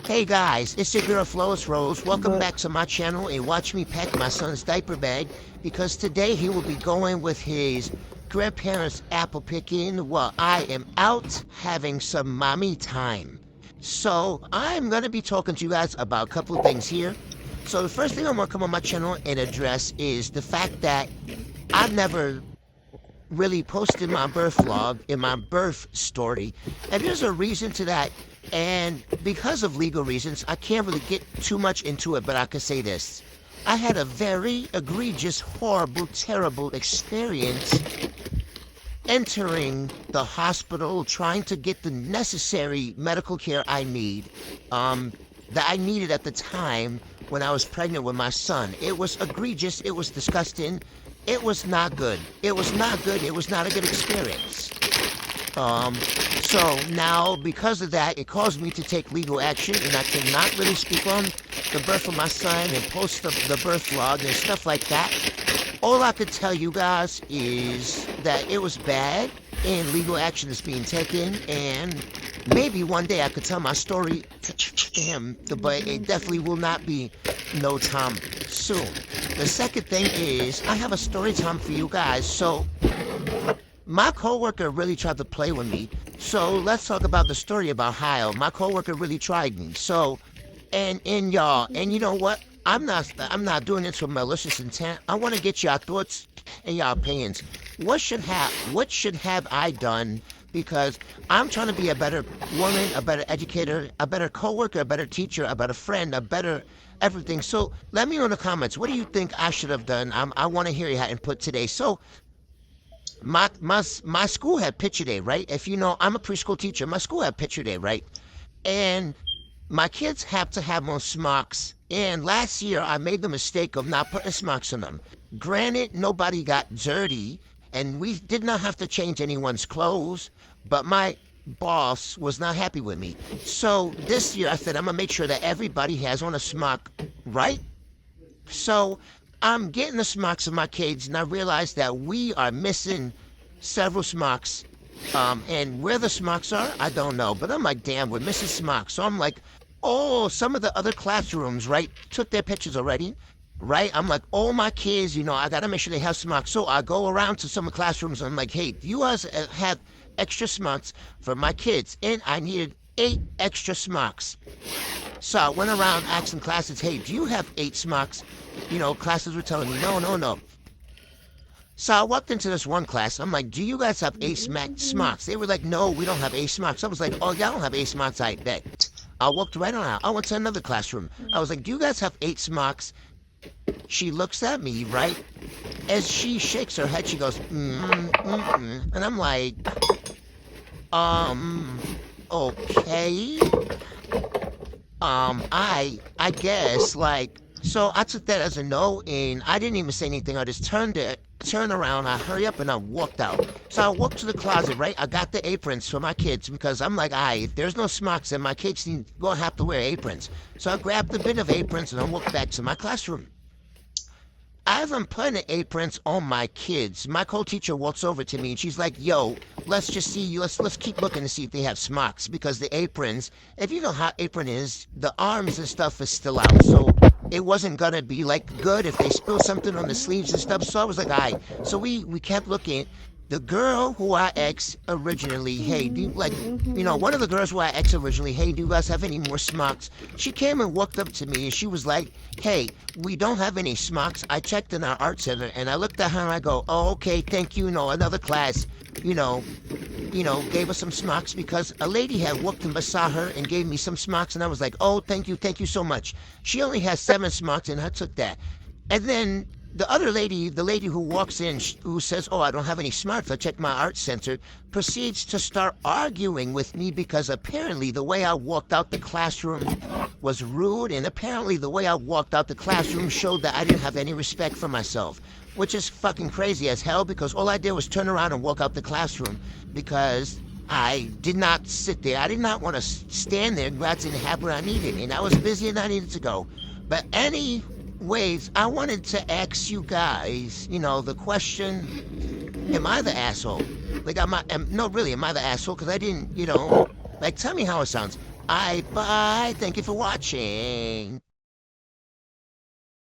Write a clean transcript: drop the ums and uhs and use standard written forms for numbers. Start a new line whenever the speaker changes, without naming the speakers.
Hey guys, it's your girl Flawless Rose. Welcome back to my channel and watch me pack my son's diaper bag because today he will be going with his grandparents apple picking while I am out having some mommy time. So I'm gonna be talking to you guys about a couple of things here. So the first thing I'm gonna come on my channel and address is the fact that I've never really posted my birth vlog in my birth story, and there's a reason to that. And because of legal reasons, I can't really get too much into it, but I can say this. I had a very egregious, horrible, terrible experience entering the hospital, trying to get the necessary medical care I need, that I needed at the time when I was pregnant with my son. It was egregious. It was disgusting. It was not good. It was not good. It was not a good experience. So now, because of that, it caused me to take legal action, and I cannot really speak on the birth of my son and post the birth vlog and stuff like that. All I could tell you guys is that it was bad, and legal action is being taken, and maybe one day I could tell my story to him, but it definitely will not be no time soon. The second thing is, I have a story time for you guys. So, my coworker really tried to play with me. So let's talk about the story about how my coworker really tried me. So, and y'all, and you know what? I'm not doing this with malicious intent. I want to get y'all thoughts and y'all opinions. What should have I done? Because I'm trying to be a better woman, a better educator, a better coworker, a better teacher, a better friend, a better everything. So let me know in the comments. What do you think I should have done? I want to hear your input today. So my school had picture day, right? If you know, I'm a preschool teacher. My school had picture day, right? And my kids have to have on smocks. And last year, I made the mistake of not putting smocks on them. Granted, nobody got dirty, and we did not have to change anyone's clothes, but my boss was not happy with me. So this year, I said, I'm going to make sure that everybody has on a smock, right? So I'm getting the smocks of my kids, and I realized that we are missing several smocks. And where the smocks are, I don't know. But I'm like, damn, we're missing smocks. So I'm like, oh, some of the other classrooms, right, took their pictures already, right? I'm like, oh, my kids, I got to make sure they have smocks. So I go around to some of the classrooms, and I'm like, hey, do you guys have extra smocks for my kids? And I needed 8 extra smocks. So I went around asking classes, hey, do you have 8 smocks? Classes were telling me, no. So I walked into this one class. I'm like, do you guys have 8 smocks? They were like, no, we don't have 8 smocks. I was like, oh, y'all don't have 8 smocks, I bet. I walked right on out. I went to another classroom. I was like, do you guys have 8 smocks? She looks at me, right? As she shakes her head, she goes, And I'm like, okay. I guess, so I took that as a no, and I didn't even say anything. I just turned around, I hurry up, and I walked out. So I walked to the closet, right? I got the aprons for my kids because I'm like, if there's no smocks, then my kids gonna have to wear aprons. So I grabbed a bit of aprons, and I walked back to my classroom. As I'm putting the aprons on my kids, my co-teacher walks over to me, and she's like, yo, let's just see, let's keep looking to see if they have smocks, because the aprons, if you know how apron is, the arms and stuff is still out, so it wasn't gonna be good if they spill something on the sleeves and stuff. So I was like, so we kept looking. The girl who I ex originally, hey, one of the girls who I ex originally, hey, do you guys have any more smocks? She came and walked up to me, and she was like, hey, we don't have any smocks. I checked in our art center, and I looked at her, and I go, oh, okay, thank you. Another class, gave us some smocks because a lady had walked in beside her and gave me some smocks, and I was like, oh, thank you so much. She only has 7 smocks, and I took that. And then the other lady, the lady who walks in, who says, oh, I don't have any smocks, I checked my art center, proceeds to start arguing with me because apparently the way I walked out the classroom was rude, and apparently the way I walked out the classroom showed that I didn't have any respect for myself, which is fucking crazy as hell because all I did was turn around and walk out the classroom because I did not sit there. I did not want to stand there and didn't have what I needed, and I was busy and I needed to go. But anyways, I wanted to ask you guys, the question, am I the asshole? Am I the asshole? Because I didn't, tell me how it sounds. Bye. Thank you for watching.